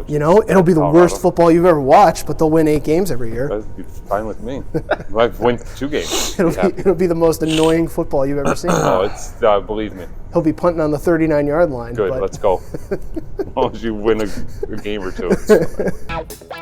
coach. You know, it'll be the worst football you've ever watched, but they'll win 8 games every year. That's fine with me. I've won 2 games. It'll be the most annoying football you've ever seen. Oh, it's believe me. He'll be punting on the 39-yard line. Good, let's go. As long as you win a game or 2. It's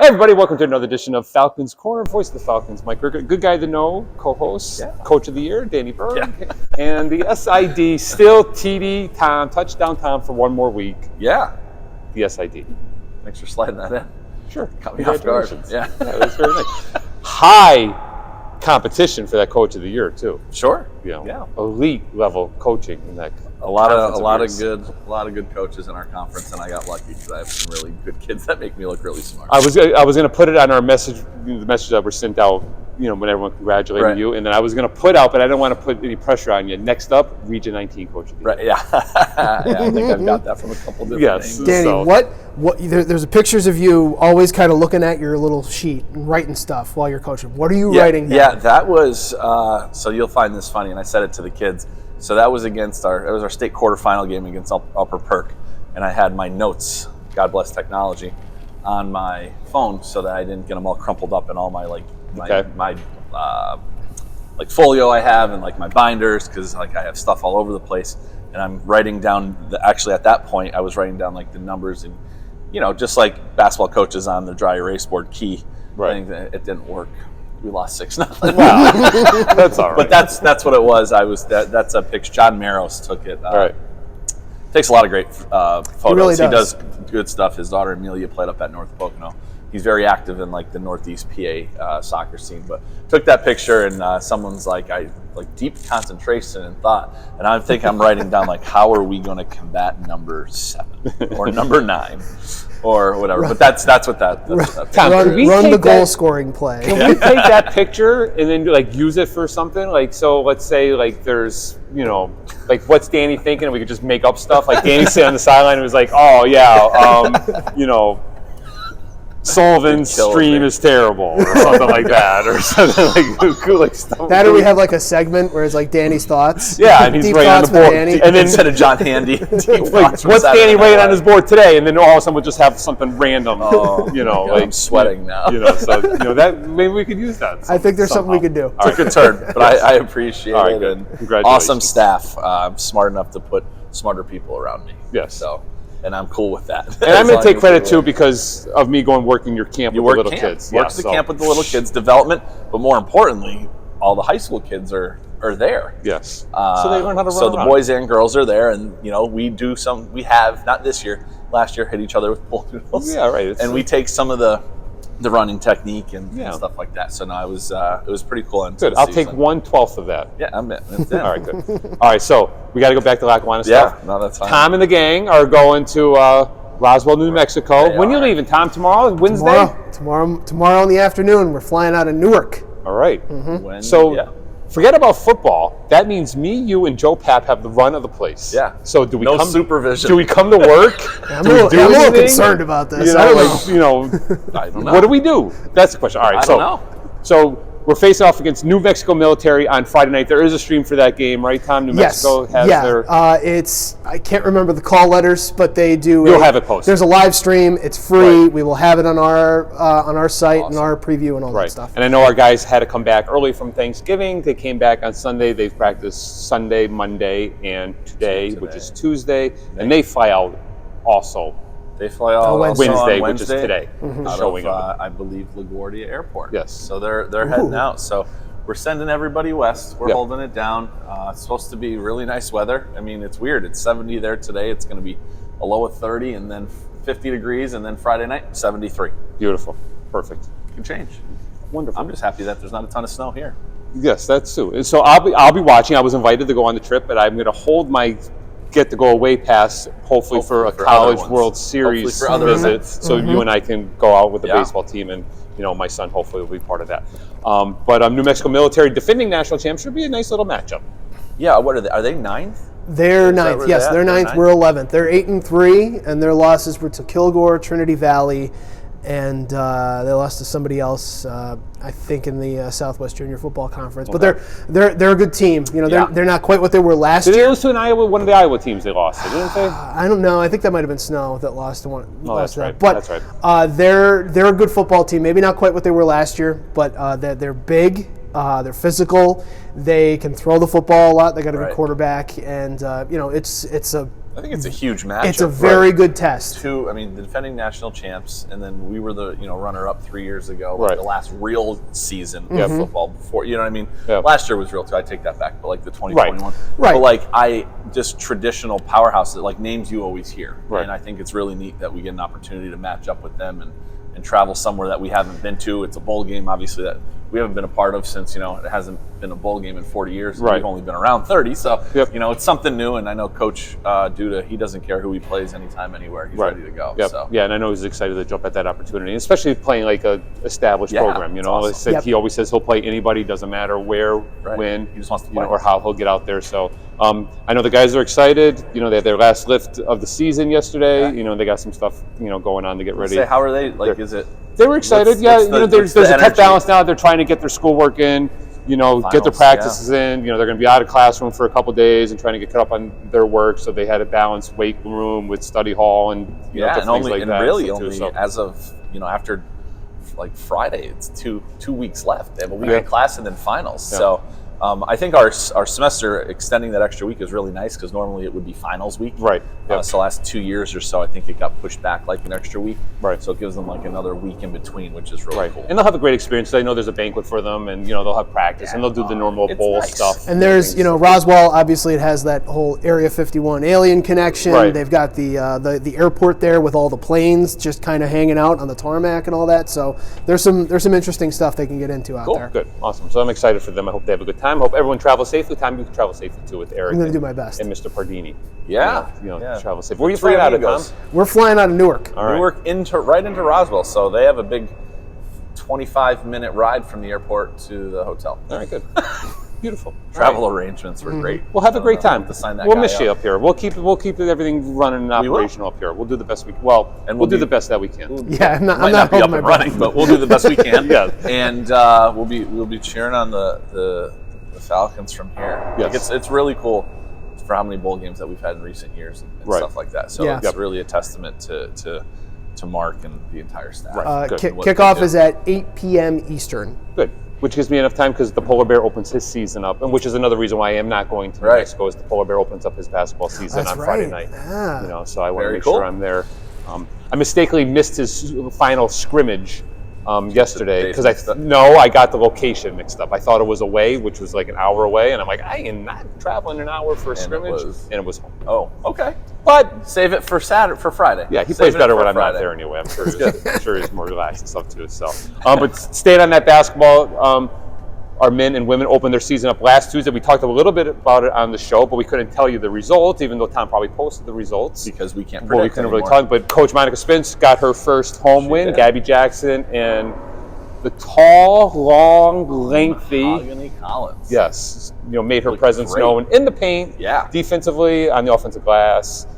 Hey everybody, welcome to another edition of Falcons Corner, voice of the Falcons, Mike Rickert, good guy to know, co-host, Coach of the Year, Danny Berg, and the SID, still TD Tom, touchdown Tom for one more week. Yeah. The SID. Thanks for sliding that in. Sure. Caught me off guard. Yeah, that was very nice. High competition for that Coach of the Year too. Sure. You know, elite level coaching in that. A lot of good coaches in our conference, and I got lucky because I have some really good kids that make me look really smart. I was going to put it on our message, the message that were sent out, you know, when everyone congratulated you, and then I was going to put out, but I didn't want to put any pressure on you. Next up, Region 19 Coach of the Year. Right? Yeah. Yeah, I think I've got that from a couple different names. Danny, so. There's pictures of you always kind of looking at your little sheet and writing stuff while you're coaching. What are you writing down? Yeah, that was so you'll find this funny, and I said it to the kids. So that was our state quarterfinal game against Upper Perk, and I had my notes, God bless technology, on my phone so that I didn't get them all crumpled up in all my my folio I have and like my binders, because like I have stuff all over the place, and I'm writing down actually at that point I was writing down like the numbers, and you know, just like basketball coaches on the dry erase board key. Right. It didn't work. We lost 6-0. Wow. That's all right. But that's what it was. That's a picture. John Maros took it. All right. Takes a lot of great photos. Really he does good stuff. His daughter Amelia played up at North Pocono. He's very active in like the Northeast PA soccer scene. But took that picture, and someone's like, deep concentration and thought. And I think I'm writing down like, how are we going to combat number 7 or number 9? Or whatever, but that's what that Tom, run the goal scoring play. Can we take that picture and then like use it for something? Like, so let's say like there's, you know, like what's Danny thinking? And we could just make up stuff. Like Danny sitting on the sideline and was like, oh yeah, you know, Sullivan's stream is terrible, or something like that, or something like stuff. That, or we have like a segment where it's like Danny's thoughts. Yeah, and he's deep writing on the board. Danny. And then instead of John Handy, like, what's Danny writing on his board today? And then all of a sudden we'll just have something random. You know, like I'm sweating now. You know, so you know that maybe we could use that. I think there's something we could do. It's a good turn, but I appreciate it. Good. And congratulations. Awesome staff. I'm smart enough to put smarter people around me. Yes. So. And I'm cool with that. And I'm going to take credit, too, because of me working your camp with the little kids. Work the camp with the little kids, development, but more importantly, all the high school kids are there. Yes. So they learn how to run So the around. boys and girls are there, and, you know, we have, not this year, last year, hit each other with pool noodles. Yeah, right. And we take some of the running technique and stuff like that. So no, it was pretty cool. Good. I'll take 1/12 of that. Yeah, I'm in. All right, good. All right, so we got to go back to Lackawanna stuff. Yeah, no, that's fine. Tom and the gang are going to Roswell, New Mexico. When you leaving, Tom? Tomorrow? Wednesday? Tomorrow in the afternoon. We're flying out of Newark. All right. Mm-hmm. Forget about football. That means me, you, and Joe Papp have the run of the place. Yeah. So do we no come? Supervision. Do we come to work? I'm a little concerned about this. I don't know. I don't know. What do we do? That's the question. All right. I don't know. So we're facing off against New Mexico Military on Friday night. There is a stream for that game, right, Tom? New Mexico has their... it's, I can't remember the call letters, but they do... You'll have it posted. There's a live stream. It's free. Right. We will have it on our site and our preview and all that stuff. And I know our guys had to come back early from Thanksgiving. They came back on Sunday. They've practiced Sunday, Monday, and today, which is Tuesday. And they fly out also. They fly out Wednesday, which is today. Out of, I believe, LaGuardia Airport. Yes. So they're heading out. So we're sending everybody west. We're Yep. holding it down. It's supposed to be really nice weather. I mean, it's weird. It's 70 there today. It's going to be a low of 30 and then 50 degrees, and then Friday night, 73. Beautiful. Perfect. It can change. Wonderful. I'm just happy that there's not a ton of snow here. Yes, that's too. And so I'll be watching. I was invited to go on the trip, but I'm going to hold my get to go away pass, hopefully for a college World Series for other visit, events. so you and I can go out with the Yeah. baseball team, and my son hopefully will be part of that. But New Mexico Military defending national champs should be a nice little matchup. Yeah, what are they? Are they 9th? They're Is that ninth. where Yes, they're at? they're They're ninth. ninth? We're 11th. They're 8-3, and their losses were to Kilgore, Trinity Valley, and they lost to somebody else. I think in the Southwest Junior Football Conference. But they're a good team. They're not quite what they were last Did they year. lose to one of the Iowa teams they lost to, didn't they? I don't know. I think that might have been Snow that lost to one. Oh, that's right. But That's right. they're a good football team. Maybe not quite what they were last year, but they're big. They're physical. They can throw the football a lot. They got a good Right. quarterback, and it's a I think it's a huge matchup. it's a very good test. The defending national champs, and then we were the runner-up 3 years ago, Right. the last real season of football before. You know what I mean? Yeah. Last year was real too. I take that back, but like the 2021, Right. But just traditional powerhouses, like names you always hear, Right. and I think it's really neat that we get an opportunity to match up with them and travel somewhere that we haven't been to. It's a bowl game, obviously, that we haven't been a part of since it hasn't been a bowl game in 40 years. Right. We've only been around 30, so Yep. it's something new. And I know Coach Duda, he doesn't care who he plays, anytime, anywhere. He's ready to go. Yep. So Yeah, and I know he's excited to jump at that opportunity, especially playing like a established Yeah, program. it's Like I awesome. said, Yep. He always says he'll play anybody, doesn't matter where, Right. when, He just wants to play. or how he'll get out there. So I know the guys are excited. They had their last lift of the season yesterday. Yeah. They got some stuff going on to get ready. Say, how are they? Like, is it? They were excited. What's There's the a tough energy? balance now. They're trying to get their schoolwork in. Get their Finals, practices in. They're going to be out of classroom for a couple days and trying to get caught up on their work. So they had to balance weight room with study hall and different things like that. Really too, only so. as of after like Friday, it's two weeks left. They have a week Yeah. of class and then finals. Yeah. So I think our semester extending that extra week is really nice because normally it would be finals week. Right. Yep. So last 2 years or so, I think it got pushed back like an extra week. Right. So it gives them like another week in between, which is really Right. cool. And they'll have a great experience. I know there's a banquet for them, and they'll have practice, and they'll do the normal It's bowl nice. stuff. And there's, Roswell. Obviously, it has that whole Area 51 alien connection. Right. They've got the airport there with all the planes just kind of hanging out on the tarmac and all that. So there's some interesting stuff they can get into out there. Good, awesome. So I'm excited for them. I hope they have a good time. Hope everyone travels safely. Time you can travel safely too with Eric. I'm going to do my best. And Mr. Pardini. Yeah. Travel safe. Where are you Three flying out of, Tom? amigos. We're flying out of Newark. All right. We work right into Roswell, so they have a big 25-minute ride from the airport to the hotel. All right, good. Beautiful. Travel All right. arrangements were great. We'll have a great time. To sign that We'll guy miss you up. up here. We'll keep everything running and We will. operational up here. We'll do the best we can. Well, And we'll do be- the best that we can. Yeah, I'm Might not not be up holding my and breath. running, but we'll do the best we can. Yeah. And we'll be cheering on the Falcons from here. Yes. Like it's really cool for how many bowl games that we've had in recent years and Right. stuff like that. So Yeah. it's really a testament to Mark and the entire staff. Good. What they Kickoff do. is at 8 p.m. Eastern. Good. Which gives me enough time because the Polar Bear opens his season up, and which is another reason why I am not going to New Right. Mexico. Is the Polar Bear opens up his basketball season That's on Friday right. night. Ah. So I want to Very make cool. sure I'm there. I mistakenly missed his final scrimmage yesterday because I got the location mixed up. I thought it was away, which was like an hour away, and I'm like, I am not traveling an hour for a scrimmage, and it was home. Oh, okay. But Save it for Friday. yeah, he Save plays it better for when I'm Friday. not there anyway. I'm sure he's more relaxed and stuff too. So, but staying on that basketball, our men and women opened their season up last Tuesday. We talked a little bit about it on the show, but we couldn't tell you the result, even though Tom probably posted the results. Because we can't Well, we predict couldn't really anymore. talk. But Coach Monica Spence got her first home win. did. Gabby Jackson and the tall, long, lengthy. Mahogany Collins. Yes, made her Looked presence great. known in the paint, Yeah. defensively, on the offensive glass,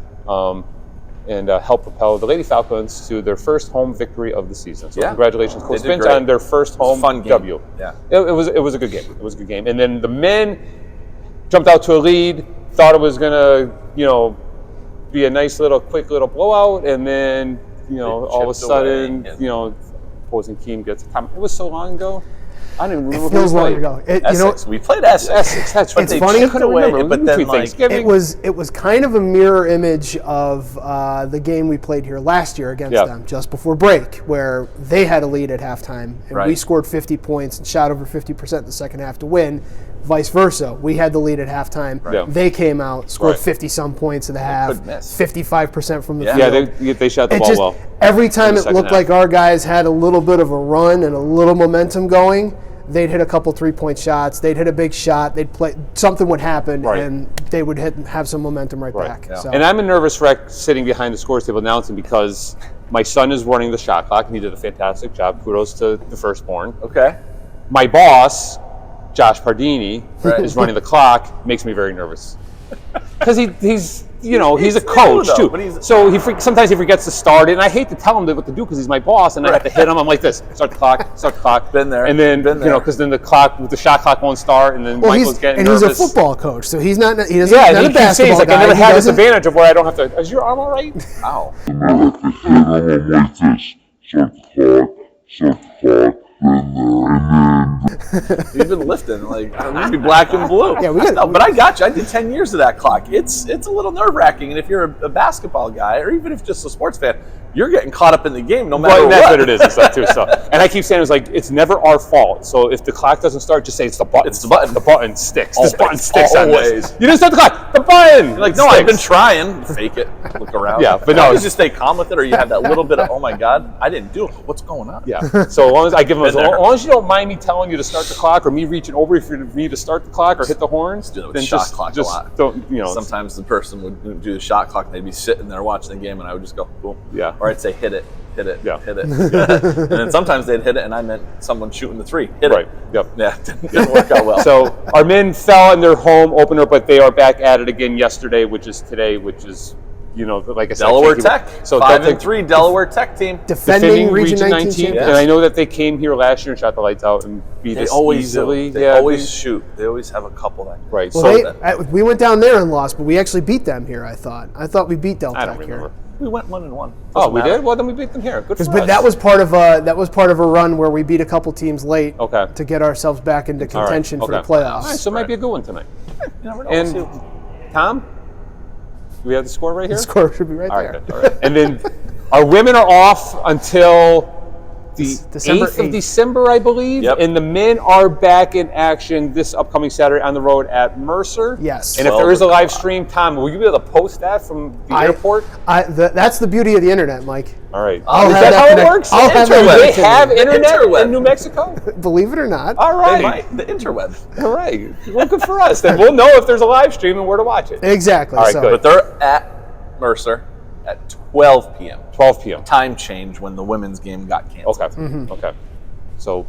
and helped propel the Lady Falcons to their first home victory of the season. So Yeah. congratulations, They Coach did Spence, great. on their first home Fun game. W. Yeah. It was a good game. It was a good game. And then the men jumped out to a lead, thought it was gonna, be a nice quick little blowout, and then, all of a chipped away sudden, and- opposing team gets. Tom, it was so long ago. I don't even remember It feels who we long played. ago. Essex. We played Essex. Essex, that's right. It's funny. I couldn't remember. But then, like, Thanksgiving. It was kind of a mirror image of the game we played here last year against them, just before break, where they had a lead at halftime, and we scored 50 points and shot over 50% the second half to win. Vice versa, we had the lead at halftime. Right. They came out, scored 50-some points in the half, couldn't miss. 55% from the field. Yeah, they shot the ball well. Every time it second looked half. like our guys had a little bit of a run and a little momentum going, they'd hit a couple 3-point shots, they'd hit a big shot, they'd play, something would happen, and they would have some momentum back. Yeah. So. And I'm a nervous wreck sitting behind the scores table announcing because my son is running the shot clock, and he did a fantastic job. Kudos to the firstborn. Okay. My boss, Josh Pardini, is running the clock. Makes me very nervous because he's a coach new, though, too. but So sometimes he forgets to start it, and I hate to tell him what to do because he's my boss, and I have to hit him. I'm like this: start the clock. Been there. And then because then the shot clock won't start, and then Michael's getting nervous. He's a football coach, so he's not. He doesn't. Yeah, not and a he keeps saying, basketball guy. I never He had this doesn't- advantage of where I don't have to. Is your arm all right? Ow. You've been lifting like we'd be black and blue. Yeah, but I got you. I did 10 years of that clock. It's a little nerve wracking, and if you're a basketball guy or even if just a sports fan, you're getting caught up in the game no matter That's what. what it is and stuff too. So, and I keep saying it's never our fault. So if the clock doesn't start, just say it's the button. It's the button. The button sticks. This button sticks on Always. this. You didn't start the clock. The button. You're like, no, I've been trying. Fake it. Look around. Yeah, but no, you just stay calm with it, or you have that little bit of, oh my god, I didn't do it. What's going on? Yeah. So as long as I give them, as Been there. long as you don't mind me telling you to start the clock or me reaching over for me to start the clock or hit the horns, Do that with then shot clock a lot. don't Sometimes the person would do the shot clock, and they'd be sitting there watching the game, and I would just go, boom. Yeah. Or I'd say, hit it. Hit it. Yeah. Hit it. And then sometimes they'd hit it, and I meant someone shooting the three. Hit Right. it. Yep. Yeah. Didn't work out well. So our men fell in their home opener, but they are back at it again yesterday, which is today, which is, like I said, Delaware Tech. So 5-3 Delaware Tech team. defending Region 19 champions. And I know that they came here last year and shot the lights out and beat They us always easily. do. They always shoot. They always have a couple that. Right. Well, we went down there and lost, but we actually beat them here. I thought we beat Del I don't Tech remember. here. We went 1-1. Oh, we did? Well, then we beat them here. Good for us. But that was part of a run where we beat a couple teams late to get ourselves back into contention for the playoffs. All right, so it might be a good one tonight. You never know. And We'll see. Tom, do we have the score right here? The score should be right All there. right, good. All right. And then our women are off until the December 8th of 8th. December, I believe. Yep. And the men are back in action this upcoming Saturday on the road at Mercer. Yes. And if there is a live stream, Tom, will you be able to post that from the airport? That's the beauty of the internet, Mike. All right. I'll Is have that that how it connect- works? I'll have Do that they connectivity. have internet interweb. in New Mexico? Believe it or not. All right. The interweb. All right. Well, good for us. Then we'll know if there's a live stream and where to watch it. Exactly. All right, so. good. But they're at Mercer at 12 p.m. 12 p.m. Time change when the women's game got canceled. Okay. Okay. So,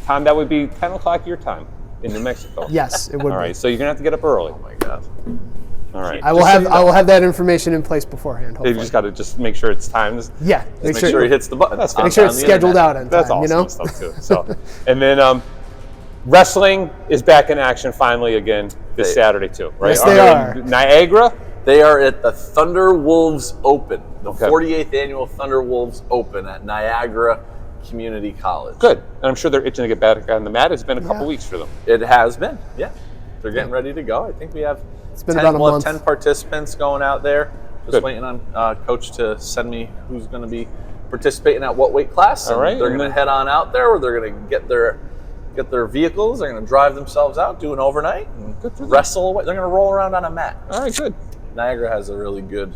Tom, that would be 10 o'clock your time in New Mexico. Yes, it would. All be. right. So you're gonna have to get up early. Oh my god. All right. I will have that information in place beforehand. Hopefully. You just got to make sure it's timed. Yeah. Make sure he hits the button. That's on- Make sure on it's the scheduled internet. out on time. That's awesome stuff too. So, and then wrestling is back in action finally again this Saturday too, right? Yes, they They're are. in Niagara. They are at the Thunder Wolves Open, the Okay. 48th annual Thunder Wolves Open at Niagara Community College. Good. And I'm sure they're itching to get back on the mat. It's been a couple weeks for them. It has been, yeah. They're getting ready to go. I think we have been about a month. 10 participants going out there. Just Good. waiting on Coach to send me who's going to be participating at what weight class. All And right, they're and going to then- head on out there, or they're going to get their vehicles. They're going to drive themselves out, do an overnight, and Good for them. wrestle. They're going to roll around on a mat. All right. Good. Niagara has a really good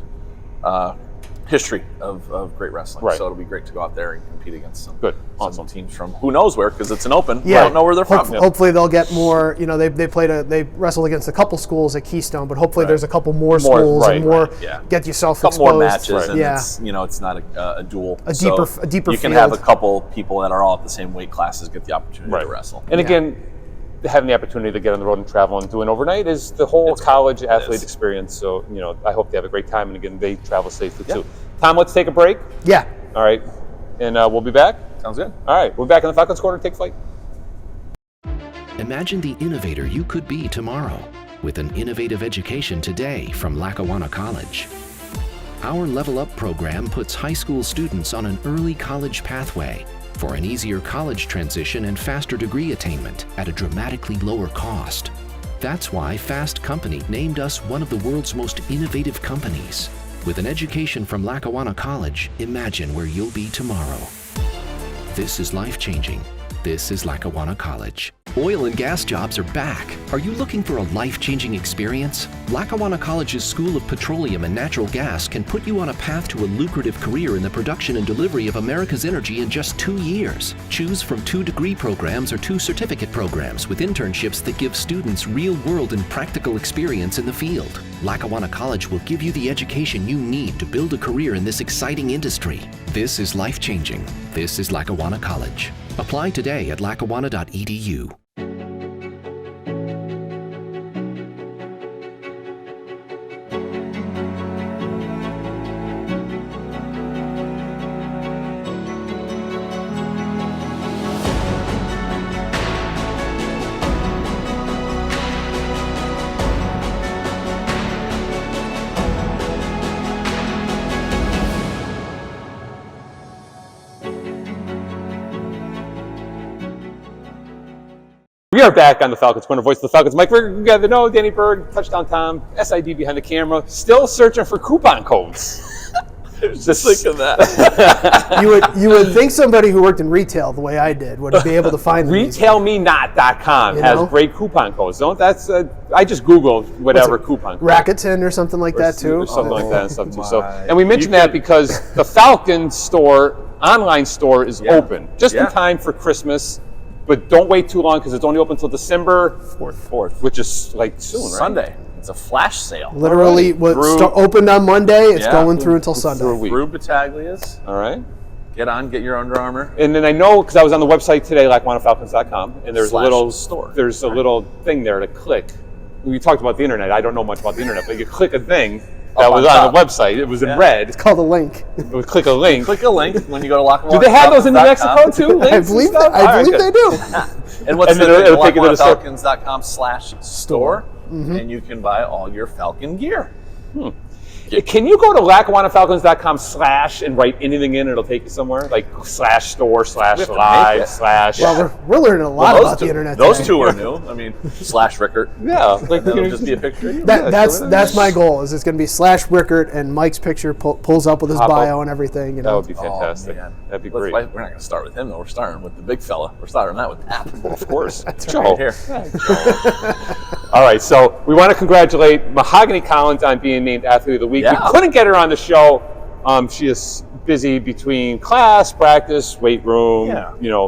history of great wrestling, Right. so it'll be great to go out there and compete against some Good. some Awesome. teams from who knows where, because it's an open. Yeah. I don't know where they're from. Hopefully they'll get more. They wrestled against a couple schools at Keystone, but hopefully there's a couple more schools and more. yeah. Get yourself A couple exposed. more matches, and yeah. it's not a duel. A So deeper You can have a field. couple people that are all at the same weight classes get the opportunity Right. to wrestle. And again, having the opportunity to get on the road and travel and do an overnight is the whole college athlete is. experience. So, I hope they have a great time. And again, they travel safely too. Tom, let's take a break. Yeah. All right. And we'll be back. Sounds good. All right. We're back in the Falcons Corner. Take flight. Imagine the innovator you could be tomorrow with an innovative education today from Lackawanna College. Our Level Up program puts high school students on an early college pathway for an easier college transition and faster degree attainment at a dramatically lower cost. That's why Fast Company named us one of the world's most innovative companies. With an education from Lackawanna College, imagine where you'll be tomorrow. This is life-changing. This is Lackawanna College. Oil and gas jobs are back. Are you looking for a life-changing experience? Lackawanna College's School of Petroleum and Natural Gas can put you on a path to a lucrative career in the production and delivery of America's energy in just 2 years. Choose from 2 degree programs or 2 certificate programs with internships that give students real-world and practical experience in the field. Lackawanna College will give you the education you need to build a career in this exciting industry. This is life-changing. This is Lackawanna College. Apply today at lackawanna.edu. We are back on the Falcons Corner, voice of the Falcons. Mike Rickert, you guys know Danny Berg, Touchdown Tom, SID behind the camera, still searching for coupon codes. Just thinking that. You would think somebody who worked in retail the way I did would be able to find them. RetailMeNot.com has great coupon codes. I just Googled whatever coupon code. Rakuten or something like that too. Or something like that and stuff too. So, and we mentioned that because the Falcons store, online store is open just in time for Christmas. But don't wait too long because it's only open until December 4th, which is like soon, right? Sunday. It's a flash sale. Literally, opened on Monday. It's going through until Sunday. Through Battaglia's. All right. Get your Under Armour. And then I know because I was on the website today, LackawanaFalcons.com, and there's /store. a little thing there to click. We talked about the internet. I don't know much about the internet, but you click a thing that was on the website. It was in red. It's called a link. It would click a link. Click a link when you go to Lackawanna. Do they have those in New Mexico too? I believe they do. And what's the LackawanaFalcons.com/store, and you can buy all your Falcon gear. Can you go to LackawanaFalcons.com/ and write anything in? It'll take you somewhere like /store/live/ Well, we're learning a lot about the internet. Those two are new. I mean, /Rickert. Yeah, like it'll just be a picture. Of you. That's my goal. Is it's going to be /Rickert and Mike's picture pulls up with his bio and everything. You know? That would be fantastic. That'd be great. We're not going to start with him though. We're starting with the big fella. We're starting that with Pap. Of course. That's Joe. right. Here. All right, so we want to congratulate Mahogany Collins on being named Athlete of the Week. Yeah. We couldn't get her on the show. She is busy between class, practice, weight room,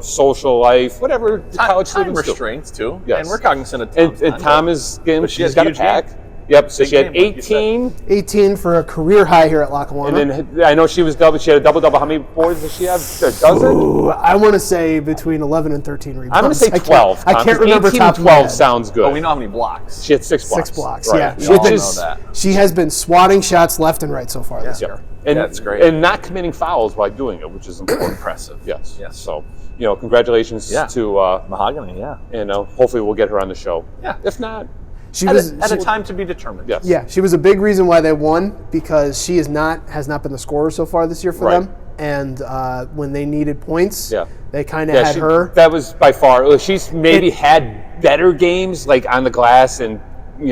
social life, whatever college time students do. restraints too. Yes. And we're cognizant of Tom's And Tom is getting, she's got a pack. Game. Yep, so Big she had game, like you said. 18 for a career high here at Lackawanna. And then I know she was double. She had a double. How many boards does she have? A dozen? Ooh, I want to say between 11 and 13 rebounds. I'm going to say 12. I can't remember 18 top and 12 sounds good. Oh, we know how many blocks. She had 6 blocks. 6 blocks, right. yeah. We all know that. She has been swatting shots left and right so far this year. And that's great. And not committing fouls while doing it, which is important. Impressive. Yes. Yes. So, congratulations to Mahogany, and hopefully we'll get her on the show. Yeah. If not, She at was a time to be determined. yes. Yeah, she was a big reason why they won because she has not been the scorer so far this year for them. And when they needed points, they kind of had her. That was by far. She's maybe had better games like on the glass and in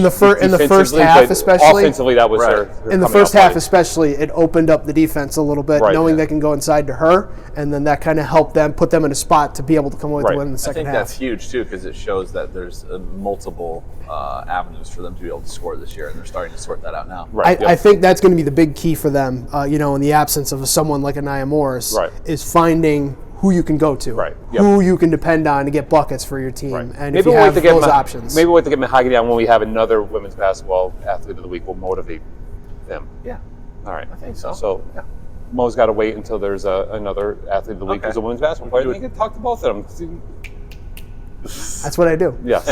the first half, especially offensively, that was her. In the first half, especially, it opened up the defense a little bit, knowing they can go inside to her, and then that kind of helped them put them in a spot to be able to come away to win in the second half. I think that's huge too because it shows that there's multiple avenues for them to be able to score this year, and they're starting to sort that out now. I think that's going to be the big key for them. In the absence of someone like Anaya Morris, is finding who you can go to, who you can depend on to get buckets for your team, and maybe if you have those options. Maybe we'll have to get Mahogany on when we have another women's basketball athlete of the week. We'll motivate them. Yeah. All right. I think so. So Mo's got to wait until there's another athlete of the week who's a women's basketball player. You can talk to both of them. That's what I do. Yes.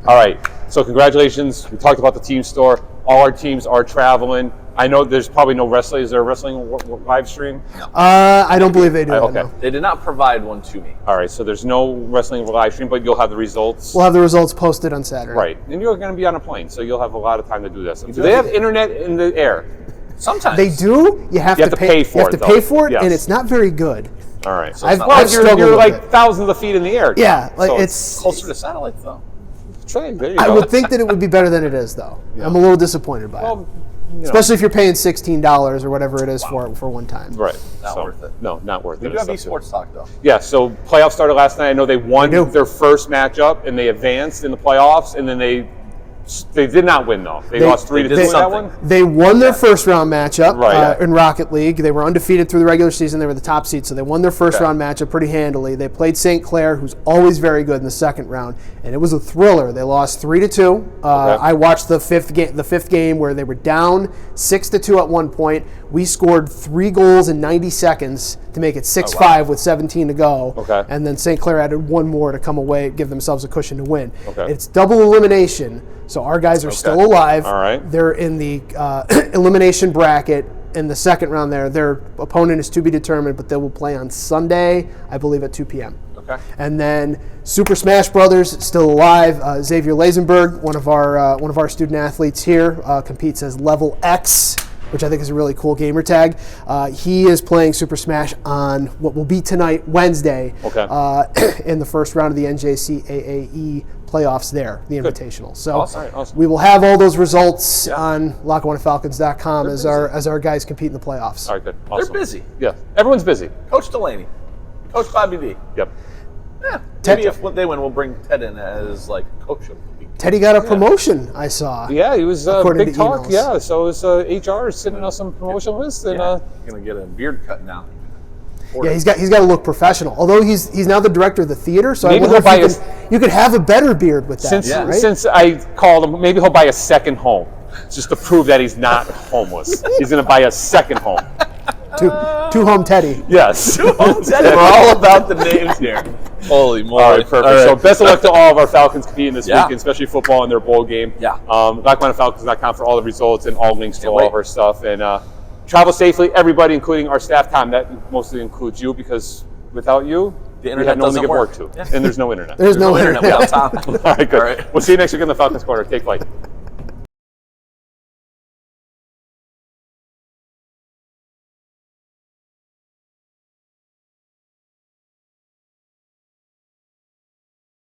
All right. So congratulations. We talked about the team store. All our teams are traveling. I know there's probably no wrestling. Is there a wrestling live stream? No. I don't believe they do. Okay. No. They did not provide one to me. All right. So there's no wrestling live stream, but you'll have the results. We'll have the results posted on Saturday. Right. And you're going to be on a plane, so you'll have a lot of time to do this. Do they have internet in the air? Sometimes they do. You have to pay for it. You have to pay for it, yes. and it's not very good. All right. So I've- it's not Well, I've you're struggled with like it. thousands of feet in the air. Yeah, like So it's. closer to satellite though. There you I go. would think that it would be better than it is, though. I'm a little disappointed by it. Well, you know, Especially if you're paying $16 or whatever it is for one time. right. Not worth it. No, not worth We it. do have It's up to- esports talk though. Yeah, so playoffs started last night. I know they won They do. their first matchup and they advanced in the playoffs, and then they did not win though. They lost 3-2 did in that something. one. They won their first round matchup Right. in Rocket League. They were undefeated through the regular season. They were the top seed, so they won their first Okay. round matchup pretty handily. They played St. Clair, who's always very good in the second round, and it was a thriller. They lost 3-2. I watched the fifth game where they were down 6-2 at one point. We scored 3 goals in 90 seconds to make it 6-5 with 17 to go. Okay. And then St. Clair added one more to come away, give themselves a cushion to win. Okay. It's double elimination, so our guys are still alive. All right. They're in the elimination bracket in the second round there. Their opponent is to be determined, but they will play on Sunday, I believe, at 2 p.m. Okay. And then Super Smash Brothers, still alive. Xavier Lazenberg, one of our student athletes here, competes as Level X, which I think is a really cool gamer tag. He is playing Super Smash on what will be tonight, Wednesday, in the first round of the NJCAAE playoffs there, the Invitational. So Awesome. we will have all those results on LackawannaFalcons.com as our guys compete in the playoffs. All right, good. Awesome. They're busy. Yeah, everyone's busy. Coach Delaney, Coach Bobby D. Yep. Yeah. Ted- Maybe if they win, we'll bring Ted in as like coach of the week. Teddy got a promotion, I saw. Yeah, he was According big to talk. emails. Yeah, so it was HR sitting on some promotional list, and Gonna get a beard cut now. Yeah, he's got to look professional. Although he's now the director of the theater, so Maybe I wonder he'll if buy you could have a better beard with that. since right? since I called him, maybe he'll buy a second home, just to prove that he's not homeless. He's going to buy a second home. Two home Teddy. Yes. We're all about the names here. Holy moly! All right, perfect. All right. So best of luck to all of our Falcons competing this Yeah. weekend, especially football in their bowl game. Yeah. LackawannaFalcons.com for all the results and all links to Can't all wait. of our stuff. And travel safely, everybody, including our staff. Tom, that mostly includes you, because without you, The we internet have no one to doesn't give work work. to, and there's no internet. There's no internet internet. without Tom. All right, good. All right. We'll see you next week in the Falcons Corner. Take flight.